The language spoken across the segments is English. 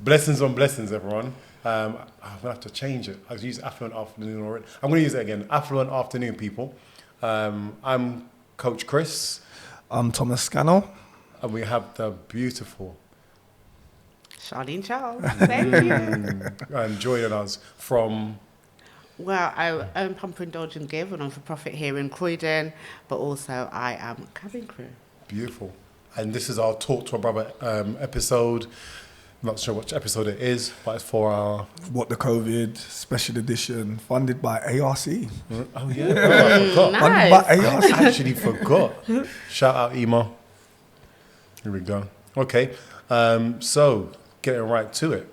Blessings on blessings, everyone. I'm going to have to change it. I was using affluent afternoon already. I'm going to use it again. Affluent afternoon, people. I'm Coach Chris. I'm Thomas Scannell. And we have the beautiful Charlene Charles. Thank you. And joining us from... Well, I own Pump Indulge and Give, a non-for-profit here in Croydon, but also I am cabin crew. Beautiful. And this is our Talk to a Brother episode. I'm not sure which episode it is, but it's for our... What the COVID special edition, funded by ARC. Oh, yeah. I forgot. Nice. Funded by ARC. I actually forgot. Shout out, Ema. Here we go. Okay. So, getting right to it.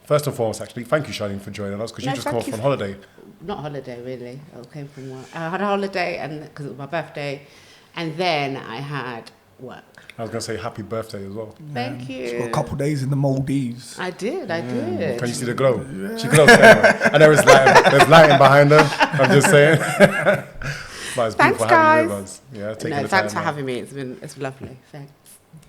First and foremost, actually, thank you, Charlene, for joining us, because you just come off on holiday. Not holiday, really. I came from work. I had a holiday because it was my birthday, and then I had work. I was going to say happy birthday as well. Thank you. She got a couple of days in the Maldives. I did. Can you see the glow? Yeah. She glows. I know there's lighting behind her. I'm just saying. But it's Thanks, beautiful guys. having you with us. Yeah, Thanks for having me. It's lovely. Thanks.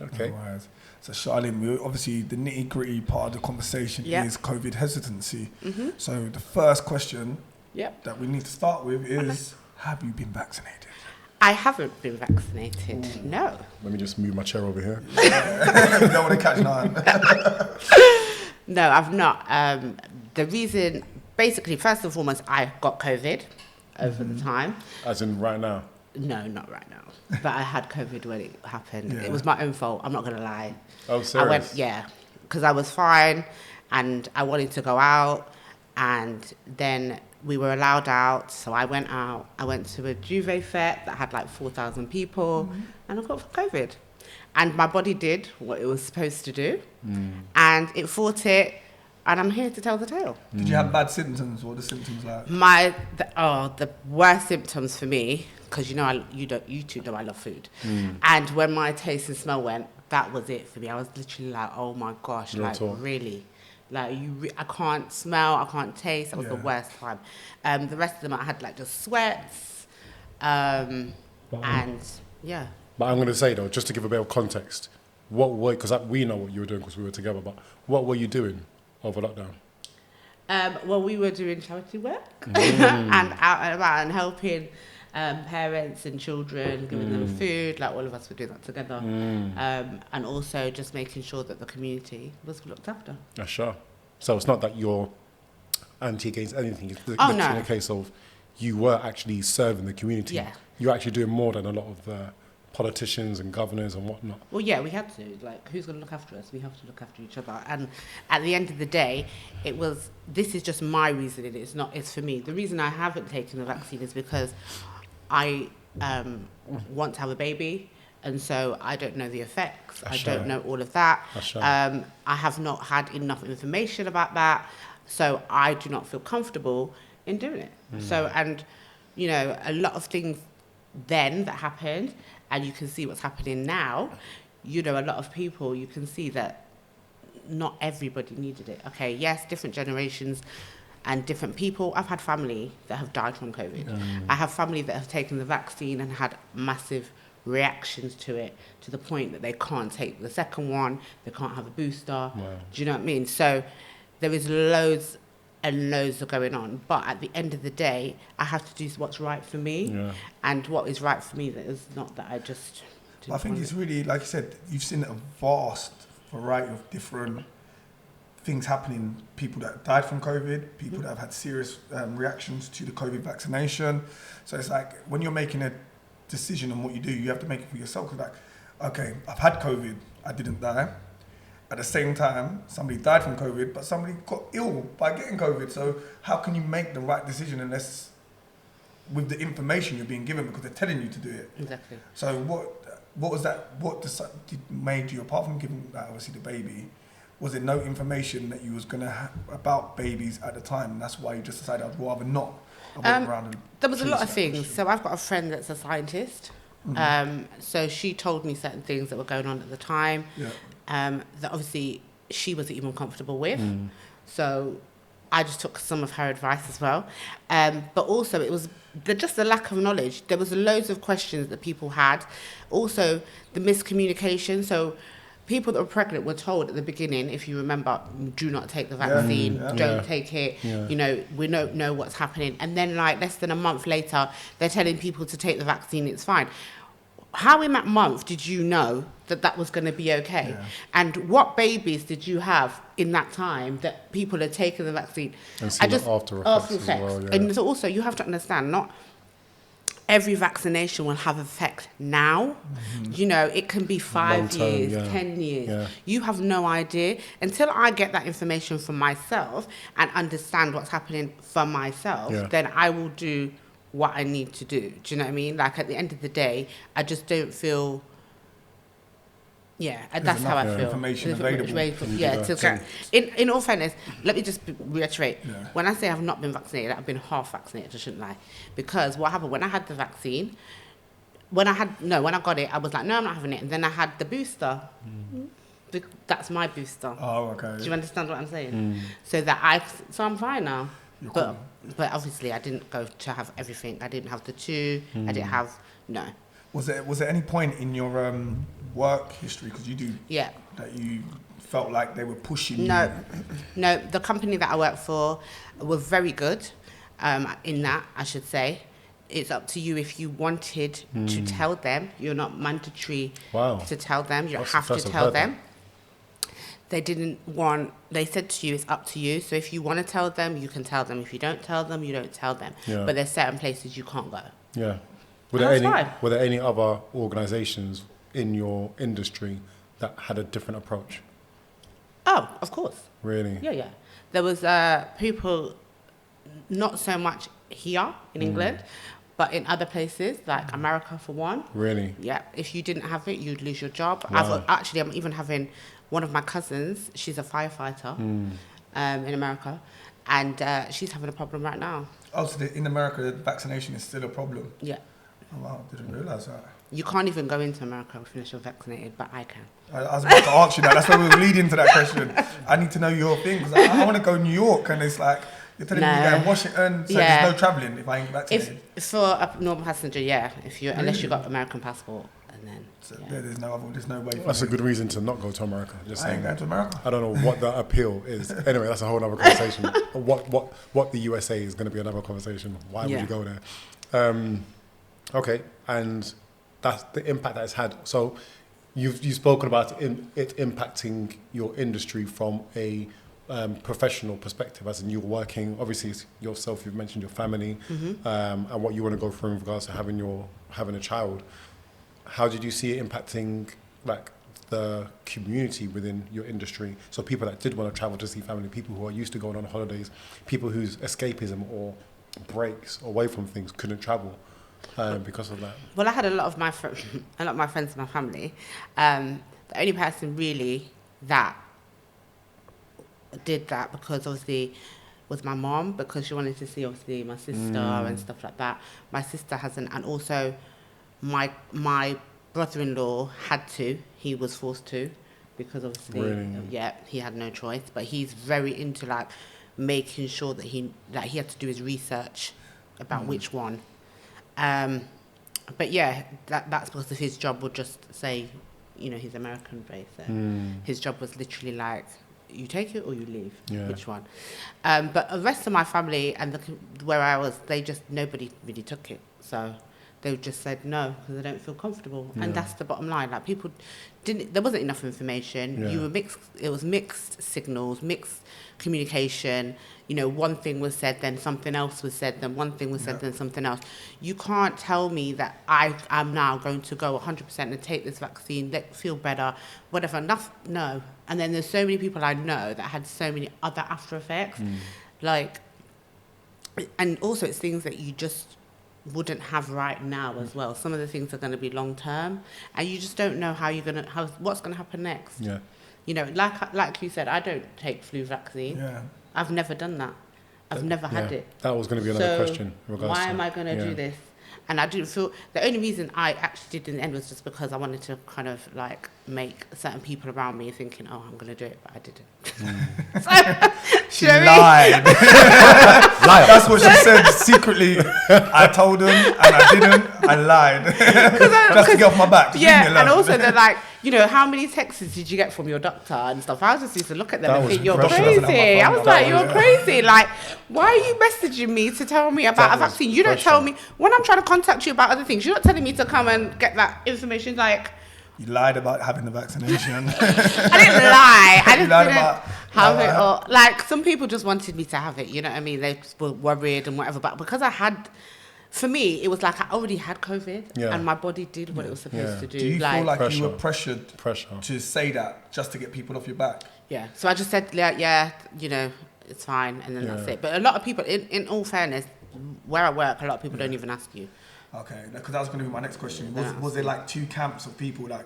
Okay. Right. So Charlene, obviously the nitty gritty part of the conversation is COVID hesitancy. Mm-hmm. So the first question that we need to start with is, have you been vaccinated? I haven't been vaccinated, no. Let me just move my chair over here. You don't want to catch none. No, I've not. The reason, basically, first and foremost, I got COVID over the time. As in right now? No, not right now. But I had COVID when it happened. Yeah. It was my own fault, I'm not going to lie. Oh, serious? Because I was fine and I wanted to go out, and then we were allowed out, so I went out. I went to a Jubilee fete that had like 4,000 people, and I got COVID. And my body did what it was supposed to do, and it fought it, and I'm here to tell the tale. Did you have bad symptoms? What were the symptoms like? The worst symptoms for me, because you two know I love food, and when my taste and smell went, that was it for me. I was literally like, oh my gosh, really. Like I can't smell, I can't taste. That was the worst time. The rest of them, I had like just sweats, and yeah. But I'm going to say though, just to give a bit of context, because we know what you were doing because we were together. But what were you doing over lockdown? Well, we were doing charity work and out and about and helping parents and children, giving them food. Like all of us were doing that together, and also just making sure that the community was looked after. Yeah, sure. So it's not that you're anti against anything. It's no. a case of you were actually serving the community. Yeah. You're actually doing more than a lot of the politicians and governors and whatnot. Well, yeah, we had to. Like, who's going to look after us? We have to look after each other. And at the end of the day, this is just my reasoning. It's for me. The reason I haven't taken the vaccine is because I want to have a baby, and so I don't know the effects. I don't know all of that. I have not had enough information about that, so I do not feel comfortable in doing it. So, and a lot of things then that happened, and you can see what's happening now. A lot of people, you can see that not everybody needed it. Okay, yes, different generations and different people. I've had family that have died from COVID. I have family that have taken the vaccine and had massive reactions to it, to the point that they can't take the second one, they can't have a booster. Wow. Do you know what I mean? So there is loads and loads are going on. But at the end of the day, I have to do what's right for me. Yeah. And what is right for me that is not that I just... I think it's really, like you said, you've seen a vast variety of different things happening. People that died from COVID, people that have had serious reactions to the COVID vaccination. So it's like, when you're making a decision on what you do, you have to make it for yourself. Because like, okay, I've had COVID, I didn't die. At the same time, somebody died from COVID, but somebody got ill by getting COVID. So how can you make the right decision unless with the information you're being given, because they're telling you to do it? Exactly. So what was that? What made you, apart from giving that obviously the baby, was there no information that you was gonna have about babies at the time, and that's why you just decided I'd rather not? There was a lot of things. So I've got a friend that's a scientist. So she told me certain things that were going on at the time. Yeah. That obviously she wasn't even comfortable with. So I just took some of her advice as well. But also it was just the lack of knowledge. There was loads of questions that people had. Also the miscommunication. So people that were pregnant were told at the beginning, if you remember, do not take the vaccine, don't take it, you know, we don't know what's happening. And then like less than a month later, they're telling people to take the vaccine, it's fine. How in that month did you know that was going to be okay? Yeah. And what babies did you have in that time that people had taken the vaccine? And see after effects as well, yeah. And so also you have to understand, not every vaccination will have effect now. You know, it can be 5 years, 10 years. Yeah. You have no idea. Until I get that information from myself and understand what's happening for myself, then I will do what I need to do. Do you know what I mean? Like at the end of the day, I just don't feel... that's how I feel. Information available. In all fairness, let me just reiterate. Yeah. When I say I've not been vaccinated, I've been half vaccinated, I shouldn't lie. Because what happened, when I had the vaccine, when I got it, I was like, no, I'm not having it. And then I had the booster. That's my booster. Oh, okay. Do you understand what I'm saying? So I'm fine now. But obviously I didn't go to have everything. I didn't have the 2. I didn't have... No. Was there any point in your work history, because you do, that you felt like they were pushing you? No. The company that I worked for were very good in that, I should say. It's up to you if you wanted to tell them. You're not mandatory to tell them. You don't have to tell them. They said to you, it's up to you. So if you want to tell them, you can tell them. If you don't tell them, you don't tell them. Yeah. But there's certain places you can't go. Yeah. Were there any other organisations in your industry that had a different approach? Oh, of course. Really? Yeah. There was people, not so much here in England, but in other places, like America for one. Really? Yeah. If you didn't have it, you'd lose your job. Wow. I'm even having one of my cousins, she's a firefighter in America, and she's having a problem right now. Oh, so in America, the vaccination is still a problem? Yeah. Oh, wow, I didn't realise that. You can't even go into America if you're vaccinated, but I can. I was about to ask you that. That's why we were leading to that question. I need to know your thing, because I want to go to New York, and it's like, you're telling me you're going to Washington, so there's no travelling if I ain't vaccinated? If for a normal passenger, unless you've got American passport, and then... So there's no way. That's a good reason to not go to America. Just I ain't going to America. I don't know what the appeal is. Anyway, that's a whole other conversation. What the USA is going to be another conversation. Why would you go there? Okay, and that's the impact that it's had. So you've spoken about it impacting your industry from a professional perspective, as in you're working, obviously it's yourself, you've mentioned your family, and what you want to go through in regards to having a child. How did you see it impacting like the community within your industry? So people that did want to travel to see family, people who are used to going on holidays, people whose escapism or breaks away from things couldn't travel because of that. Well, I had a lot of my friends in my family. The only person really that did that, because obviously, was my mom, because she wanted to see obviously my sister and stuff like that. My sister hasn't, and also my brother-in-law had to. He was forced to, because obviously, he had no choice. But he's very into like making sure that he had to do his research about which one. But that's because of his job would just say, he's American based. So his job was literally like, you take it or you leave. Which one? But the rest of my family and where I was, nobody really took it. So they just said no because they don't feel comfortable, and that's the bottom line. Like people there wasn't enough information. It was mixed signals, mixed communication. One thing was said, then something else was said, then one thing was said, then something else. You can't tell me that I'm now going to go 100% and take this vaccine, feel better, whatever. No. And then there's so many people I know that had so many other after effects, and also it's things that you just wouldn't have right now as well. Some of the things are going to be long term, and you just don't know what's going to happen next. Like you said, I don't take flu vaccine. I've never done that. I've never had it. That was going to be another question. Why am I going to do this? And I didn't feel... The only reason I actually did in the end was just because I wanted to kind of like make certain people around me thinking, oh, I'm going to do it, but I didn't. She lied. That's what she said secretly. I told them and I didn't. I lied. Just to get off my back. And also they're like, you know, how many texts did you get from your doctor and stuff? I just used to look at them That and was think, you're pressure. crazy. I was like, you're crazy. Like, why are you messaging me to tell me about a vaccine? You don't tell me, when I'm trying to contact you about other things, you're not telling me to come and get that information. Like, you lied about having the vaccination. I didn't lie. I just lied didn't about have it. Or, like, some people just wanted me to have it. You know what I mean? They just were worried and whatever. But because I had, for me, it was like I already had COVID and my body did what it was supposed to do. Do you feel like pressure. you were pressured to say that just to get people off your back? Yeah. So I just said, yeah, you know, it's fine. And then that's it. But a lot of people, in all fairness, where I work, a lot of people don't even ask you. Okay, because that was going to be my next question. Was there like two camps of people, like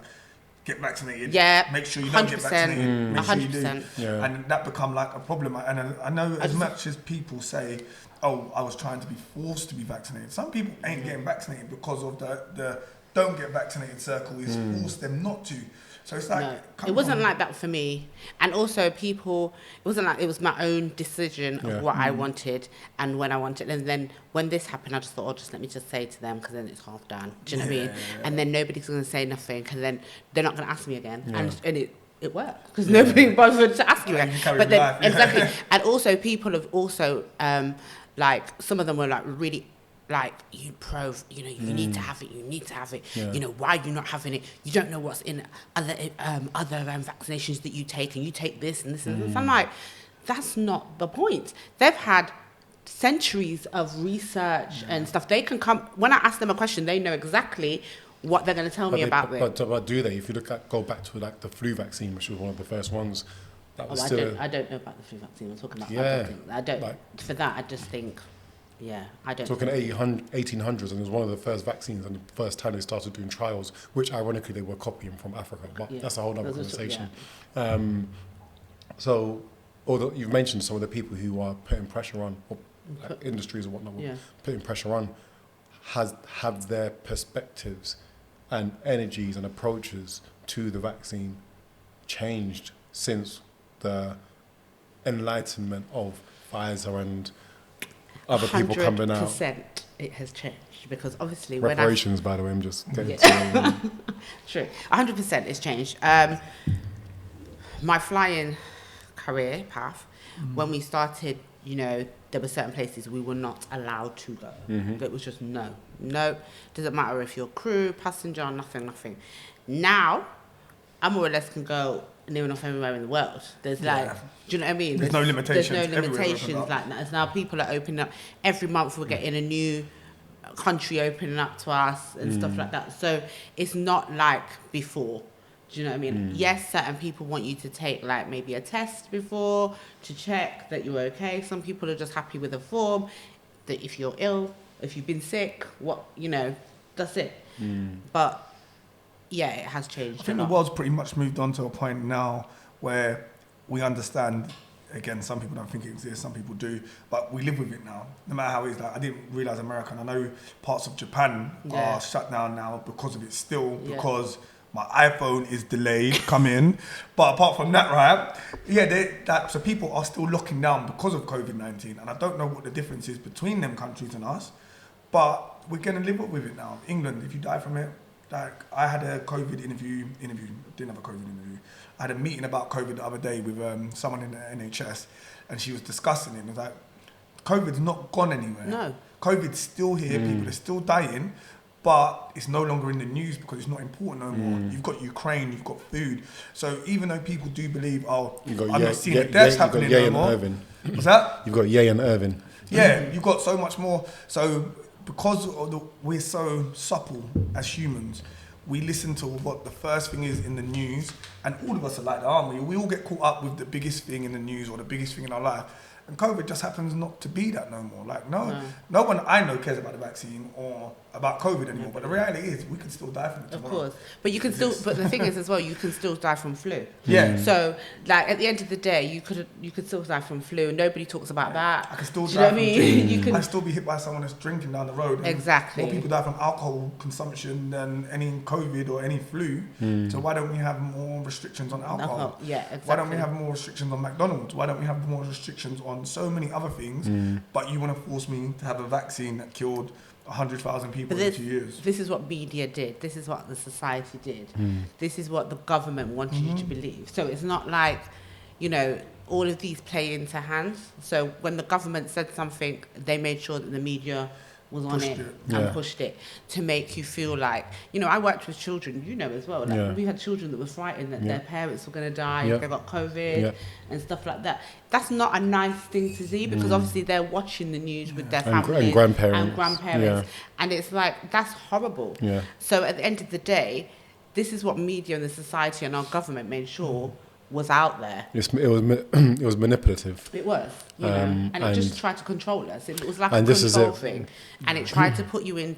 get vaccinated, make sure you don't get vaccinated, make sure you do, and that become like a problem. And I know as much as people say, oh, I was trying to be forced to be vaccinated, some people ain't getting vaccinated because of the don't get vaccinated circle is forced them not to. So it's like... No, it wasn't like that for me. And also people, it wasn't like it was my own decision of what I wanted and when I wanted. And then when this happened, I just thought, just let me just say to them, because then it's half done. Do you know what I mean? And then nobody's going to say nothing, and then they're not going to ask me again. And it worked, because nobody bothered to ask you again. But then, exactly. And also people have also, like, some of them were like really... like, you need to have it, you know, why are you not having it, you don't know what's in other vaccinations that you take, and you take this and this and this. I'm like, that's not the point. They've had centuries of research and stuff. They can come, when I ask them a question, they know exactly what they're going to tell me about it. But do they? If you go back to like the flu vaccine, which was one of the first ones, that was I don't know about the flu vaccine. I'm talking about. I don't. For that, I just think. Yeah, I don't. Talking 1800s, and it was one of the first vaccines, and the first time they started doing trials, which ironically they were copying from Africa, but that's a whole other conversation. So, although you've mentioned some of the people who are putting pressure on, or industries or whatnot, putting pressure on, have their perspectives and energies and approaches to the vaccine changed since the enlightenment of Pfizer and other people coming out? 100% it has changed, because obviously reparations, by the way, I'm just getting to True, 100% it's changed. My flying career path, when we started, you know, there were certain places we were not allowed to go. It was just no, doesn't matter if you're crew, passenger, nothing. Now, I more or less can go near enough everywhere in the world. There's like, do you know what I mean? There's no limitations. There's no limitations like that. Now people are opening up. Every month we're getting a new country opening up to us and stuff like that. So it's not like before. Do you know what I mean? Yes, certain people want you to take like maybe a test before to check that you're okay. Some people are just happy with a form that if you're ill, if you've been sick, that's it. But yeah, it has changed. I think the world's pretty much moved on to a point now where we understand, again, some people don't think it exists, some people do, but we live with it now, no matter how it is. Like, I didn't realise America, and I know parts of Japan are shut down now because of it still, because my iPhone is delayed, come in. But apart from that, right, so people are still locking down because of COVID-19, and I don't know what the difference is between them countries and us, but we're going to live up with it now. England, if you die from it, like, I had a COVID interview, didn't have a COVID interview. I had a meeting about COVID the other day with someone in the NHS, and she was discussing it. And it was like, COVID's not gone anywhere. No. COVID's still here, people are still dying, but it's no longer in the news because it's not important no more. You've got Ukraine, you've got food. So even though people do believe, I'm not seeing the deaths happening no more. What's that? You've got Ye and Irvin. Yeah, you've got so much more. So because we're so supple as humans, we listen to what the first thing is in the news, and all of us are like that, aren't we? We all get caught up with the biggest thing in the news or the biggest thing in our life. And COVID just happens not to be that no more. Like, no one I know cares about the vaccine or about COVID anymore. But the reality is, we can still die from it tomorrow. Of course. But you can still, but the thing is as well, you can still die from flu. Yeah. So, like, at the end of the day, you could still die from flu. Nobody talks about that. I can still die from flu. I can still be hit by someone that's drinking down the road. Exactly. More people die from alcohol consumption than any COVID or any flu. So why don't we have more restrictions on alcohol? Yeah, exactly. Why don't we have more restrictions on McDonald's? Why don't we have more restrictions on so many other things? But you want to force me to have a vaccine that killed 100,000 people in 2 years. This is what media did. This is what the society did. This is what the government wanted you to believe. So it's not like, you know, all of these play into hands. So when the government said something, they made sure that the media was on it and pushed it to make you feel like, you know, I worked with children, you know, as well. Like we had children that were frightened that their parents were going to die if they got COVID and stuff like that. That's not a nice thing to see because obviously they're watching the news with their families and grandparents. And it's like, that's horrible. So at the end of the day, this is what media and the society and our government made sure was out there. It was manipulative. It was, you know, and it just tried to control us. It was like a control thing, and it tried to put you in.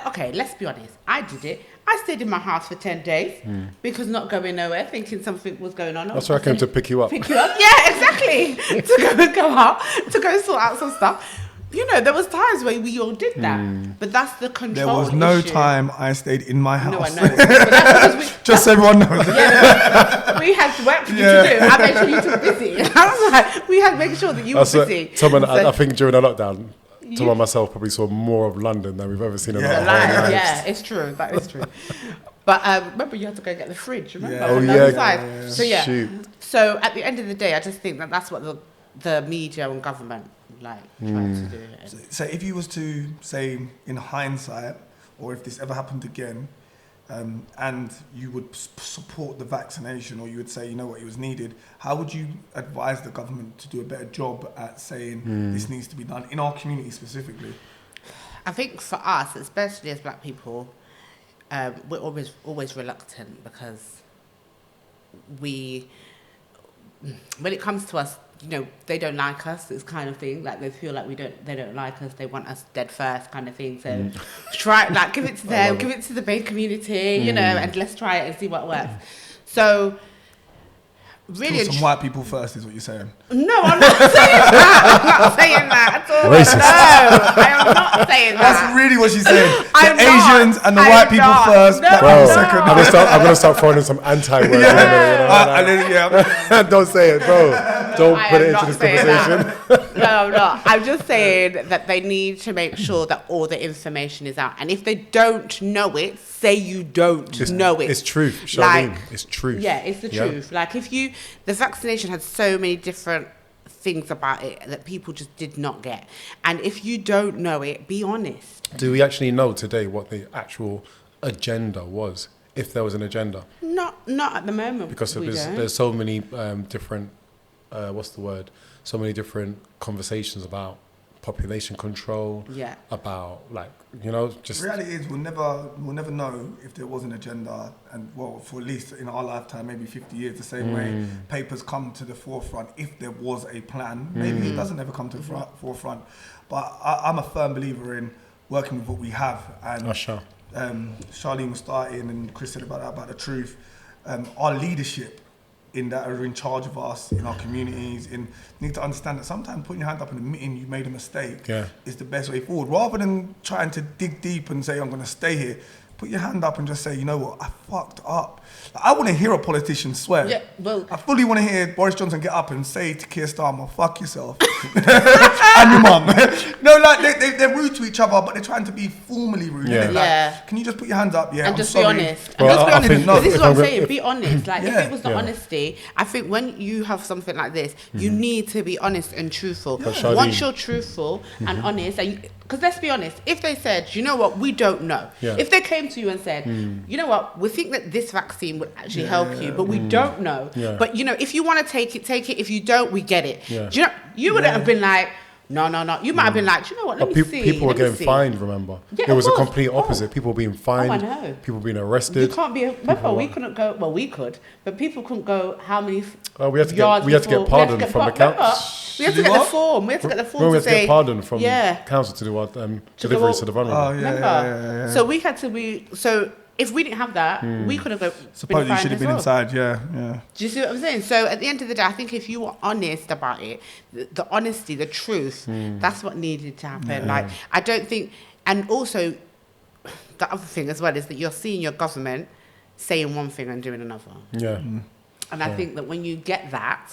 Okay, let's be honest. I did it. I stayed in my house for 10 days because not going nowhere, thinking something was going on. That's why I came to pick you up. Pick you up, yeah, exactly. To go out, to go sort out some stuff. You know, there was times where we all did that, but that's the control. There was no time I stayed in my house. No, I know. But that's because just so everyone knows. We had work for you to do. I made sure you took busy. I was like, we had to make sure that you were busy. I think during the lockdown, Tom and myself probably saw more of London than we've ever seen in our lives. Yeah, it's true. That is true. But remember, you had to go get the fridge. Remember? Yeah. Oh yeah. So So at the end of the day, I just think that that's what the media and government trying to do. So if you was to say in hindsight, or if this ever happened again, and you would support the vaccination, or you would say, you know what, it was needed, how would you advise the government to do a better job at saying this needs to be done in our community specifically? I think for us, especially as black people, we're always reluctant because when it comes to us, you know, they don't like us, this kind of thing. Like, they feel like they don't like us, they want us dead first kind of thing. So give it to them, give it to the BAME community, you know, and let's try it and see what works. So, really... Kill some white people first is what you're saying. No, I'm not saying that. I'm not saying that at all. Racist. No, I am not saying that. That's really what she's saying. I'm the Asians and the white people first, black people second. I'm going to start throwing in some anti-words. Don't say it, bro. Don't put it into this conversation. No, I'm not. I'm just saying that they need to make sure that all the information is out. And if they don't know it, say you don't know it. It's truth, Charlene. It's truth. Yeah, it's the truth. Like, the vaccination had so many different things about it that people just did not get. And if you don't know it, be honest. Do we actually know today what the actual agenda was, if there was an agenda? Not at the moment. Because there's so many different, so many different conversations about population control, about, like, you know, just... The reality is we'll never know if there was an agenda, and well, for at least in our lifetime, maybe 50 years, the same way papers come to the forefront. If there was a plan, maybe it doesn't ever come to the forefront. But I'm a firm believer in working with what we have. And Charlene was starting, and Chris said about the truth. Our leadership that are in charge of us, in our communities, need to understand that sometimes putting your hand up and admitting you made a mistake is the best way forward. Rather than trying to dig deep and say, I'm going to stay here, put your hand up and just say, you know what, I fucked up. Like, I want to hear a politician swear. Yeah, well, I fully want to hear Boris Johnson get up and say to Keir Starmer, fuck yourself. And your mum. No, like, they're rude to each other, but they're trying to be formally rude. Like, can you just put your hands up? Yeah, and I'm just sorry. be honest. And just be honest. This is what I'm saying. Be honest. Like, if it was the honesty, I think when you have something like this, you need to be honest and truthful. Once you're truthful and honest, because let's be honest, if they said, you know what, we don't know. If they came to you and said, you know what, we think that this vaccine would actually help you, but we don't know. But, you know, if you want to take it, take it. If you don't, we get it. Do you know, you wouldn't have been like, no. You might have been like, do you know what, let me see. People were getting fined, remember? It was a complete opposite. People being fined. I know. People being arrested. You can't be, remember, we couldn't go, well, we could, but people couldn't go how many we had to get pardoned from the council. We had to get the form. We had to get the form to say... We had to get pardoned from council to do our deliveries to the vulnerable. Yeah. So we had to be... So if we didn't have that, we could have been Supposedly you should have been inside, yeah. Do you see what I'm saying? So at the end of the day, I think if you were honest about it, the honesty, the truth, that's what needed to happen. Like, I don't think... And also, the other thing as well is that you're seeing your government saying one thing and doing another. Yeah. And I think that when you get that,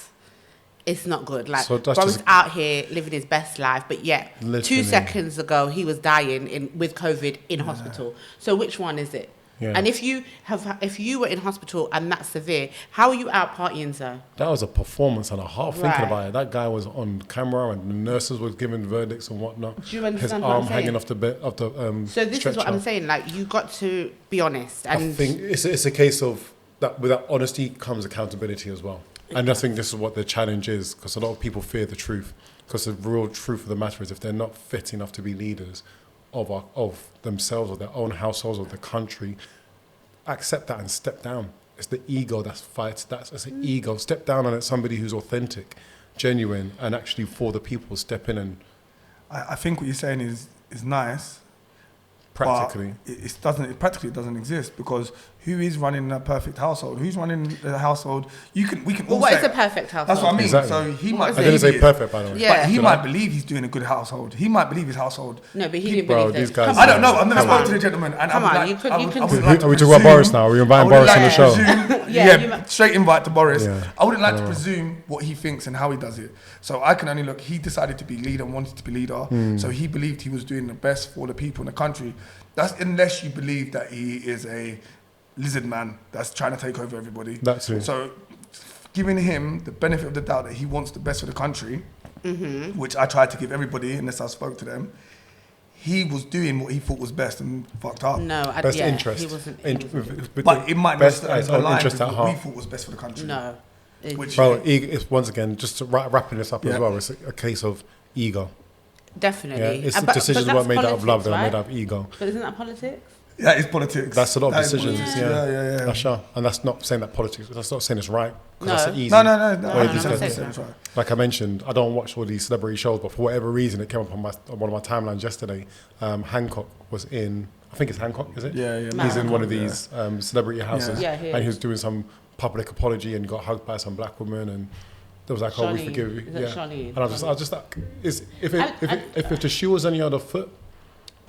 it's not good. Like, So that's Boris just- out here living his best life, but yet Literally. 2 seconds ago he was dying with COVID in hospital. So which one is it? Yeah. And if you were in hospital and that's severe, how are you out partying, sir? That was a performance and a half. Thinking Right. about it, that guy was on camera and the nurses were giving verdicts and whatnot. Do you understand His what arm I'm saying? hanging off the bed, off the So this is what stretcher. I'm saying. Like, you got to be honest. I And think it's a case of that. With that honesty comes accountability as well. And I think this is what the challenge is, because a lot of people fear the truth. Because the real truth of the matter is, if they're not fit enough to be leaders of themselves or their own households or the country, accept that and step down. It's the ego that fights. It's an ego. Step down and let somebody who's authentic, genuine, and actually for the people step in and I think what you're saying is nice. practically. But it practically doesn't exist, because who is running a perfect household? Who's running a household? We can well, all what say is a perfect household? That's what I mean. Exactly. So he What might is I it? didn't say he is, perfect, by the way. Yeah. but he Did might I? believe he's doing a good household. He might believe his household. No, but he didn't Bro, believe these this. guys- Come I don't on. know. I'm going to Come spoke on. to the gentleman, and Come I would on, like, you could- I you would- can- I would Are like to we talking about Boris now? Are we inviting I would Boris like on the to show? presume- Yeah, you yeah, might- straight invite to Boris. Yeah. I wouldn't like to presume what he thinks and how he does it. So I can only look. He decided to be leader and wanted to be leader. So he believed he was doing the best for the people in the country. That's unless you believe that he is a lizard man that's trying to take over everybody. That's it. So giving him the benefit of the doubt that he wants the best for the country, which I tried to give everybody unless I spoke to them, he was doing what he thought was best and fucked up. No, Best yeah, interest. he wasn't. But it might best not his own align interest with at what we heart. thought was best for the country. No. Which- Bro, it's once again just to wrapping this up as Yeah. well. It's a case of ego. Definitely. Yeah, it's But decisions that's weren't made out of love; politics, they were right? made out of ego. But isn't that politics? That is politics. That's a lot of That is decisions. politics. Yeah. Yeah. That's sure. And that's not saying that politics. That's not saying it's right. 'Cause No. That's an easy. No. way no, to I'm just not go. saying that. Right. Like I mentioned, I don't watch all these celebrity shows, but for whatever reason, it came up on one of my timelines yesterday. Hancock was in. I think it's Hancock, is it? Yeah. He's in one of Hancock, these celebrity houses, Yeah, he and he is. was doing some public apology and got hugged by some black woman, and there was like, "Oh, we Charlene. forgive you." Is that Charlene? And I was just like, if And- the shoe was on your other foot,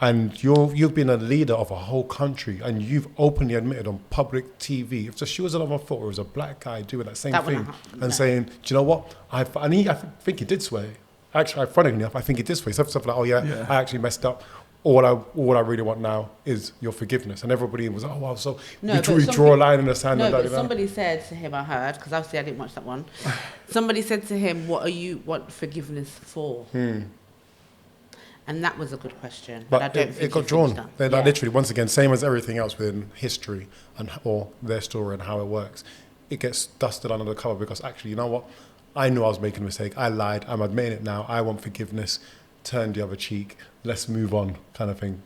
and you've been a leader of a whole country, and you've openly admitted on public TV, if the shoe was on my foot, or it was a black guy doing that same That thing, wouldn't happen, and no. saying, "Do you know what? I think he did swear. Actually, funnily enough, I think he did swear. Stuff like, "Oh yeah, I actually messed up." All I really want now is your forgiveness. And everybody was, "Oh wow!" So No, we but draw a line in the sand. No, and but somebody said to him, I heard, because obviously I didn't watch that one. Somebody said to him, "What are you want forgiveness for?" And that was a good question. But I But don't it think got he drawn. finished that. They're Yeah. like literally, once again, same as everything else within history or their story and how it works. It gets dusted under the cover because actually, you know what? I knew I was making a mistake. I lied. I'm admitting it now. I want forgiveness. Turn the other cheek. Let's move on, kind of thing.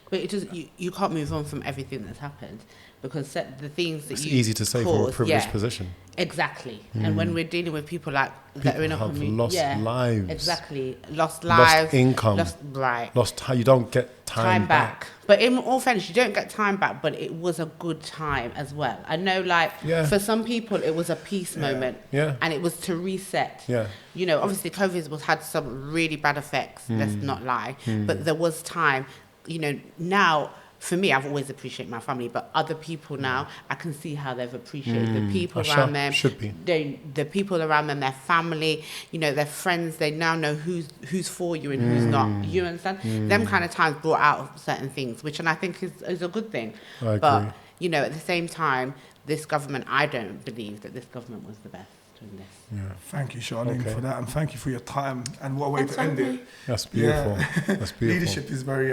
But it just, you can't move on from everything that's happened, because the things that It's you easy to say from a caused, privileged yeah, position. Exactly. And when we're dealing with people like that are in a People have community, lost yeah, lives. Exactly, lost lives, Lost income. right. Lost time. You don't get time back. But in all fairness, you don't get time back, but it was a good time as well. I know, like, Yeah. for some people, it was a peace moment. Yeah. And it was to reset. Yeah. You know, obviously, COVID had some really bad effects, let's not lie. But there was time, you know, now, for me, I've always appreciated my family, but other people now, I can see how they've appreciated the people around them. Should be. The people around them, their family, you know, their friends, they now know who's for you and who's not. You understand? Them kind of times brought out certain things, which and I think is a good thing. I agree. But, you know, at the same time, this government, I don't believe that this government was the best in this. Yeah. Thank you, Charlene, Okay. for that, and thank you for your time. And what a way That's to end okay. it. That's beautiful. Yeah. That's beautiful. Leadership is very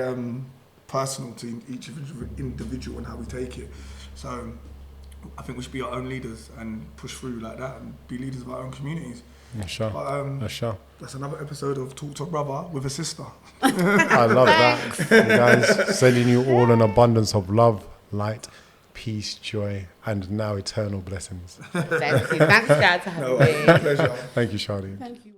personal to each individual and how we take it. So I think we should be our own leaders and push through like that and be leaders of our own communities. Yeah, sure. But, Yeah, sure. that's another episode of Talk to a Brother with a sister. I love that. You guys, sending you all an abundance of love, light, peace, joy, and now eternal blessings. Thanks, guys, for having me. Pleasure. Thank you, Charlene. Thank you.